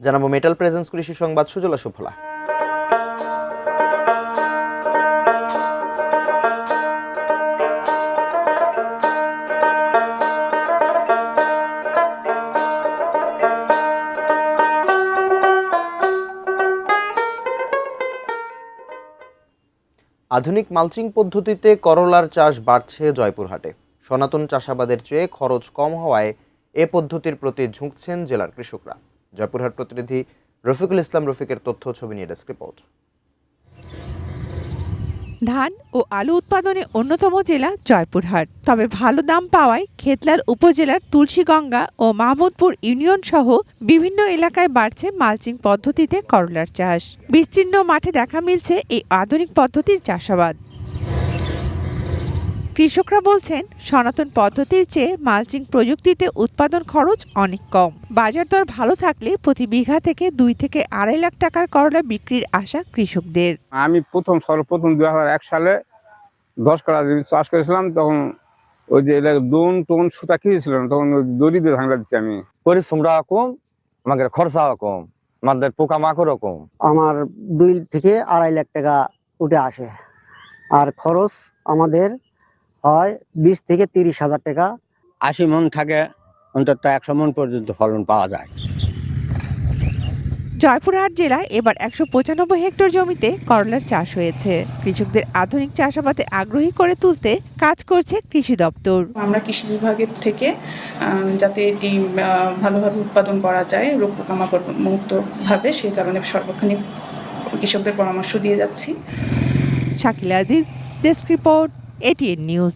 জানাবো metal presence কৃষি সংবাদ সুজলা সুফলা। আধুনিক মালচিং পদ্ধতিতে করলার চাষ বাড়ছে জয়পুরহাটে। সনাতন চাষাবাদের চেয়ে খরচ কম হওয়ায় এ পদ্ধতির প্রতি ঝুঁকছেন জেলার কৃষকরা। জয়পুরহাট প্রতিনিধি রফিকুল ইসলাম রফিকের তথ্য ছবি নিয়ে ডেস্ক রিপোর্ট। ধান ও আলু উৎপাদনে অন্যতম জেলা জয়পুরহাট। তবে ভালো দাম পাওয়ায় খেতলার উপজেলার তুলসীগঙ্গা ও মাহমুদপুর ইউনিয়ন সহ বিভিন্ন এলাকায় বাড়ছে মালচিং পদ্ধতিতে করলার চাষ। বিস্তীর্ণ মাঠে দেখা মিলছে এই আধুনিক পদ্ধতির চাষাবাদ। কৃষকরা বলছেন, সনাতন পদ্ধতির চেয়ে মালচিং প্রযুক্তিতে উৎপাদন খরচ অনেক কম। বাজার দর ভালো থাকলে প্রতি বিঘা থেকে 2 থেকে 2.5 লাখ টাকার করলা বিক্রির আশা কৃষকদের। আমি সর্বপ্রথম 2001 সালে 10 কাঠা জমি চাষ করেছিলাম। তখন ওই যে দোন টোন সুতা কিনেছিল না, তখন দড়ি দিয়ে ভাঙা দিচ্ছি আমি। পরিশ্রমটা কম, আমাদের খরচা কম, আমাদের পোকামাকড়ও কম। আমার 2 থেকে 2.5 লাখ টাকা উঠে আসে, আর খরচ আমাদের হয় 20 থেকে 30 হাজার টাকা। 80 মন থাকে, অন্তত 100 মন পর্যন্ত ফলন পাওয়া যায়। জয়পুরহাট জেলায় এবার 195 হেক্টর জমিতে করলার চাষ হয়েছে। কৃষকদের আধুনিক চাষাবাদে আগ্রহী করে তুলতে কাজ করছে কৃষি দপ্তর। আমরা কৃষি বিভাগের থেকে যাতে এটি ভালোভাবে উৎপাদন করা যায় রোগ পোকামাকড় মুক্তভাবে, সেই কারণে সর্বক্ষণিক কৃষকদের পরামর্শ দিয়ে যাচ্ছি। Shakila Aziz, desk report, ATN news.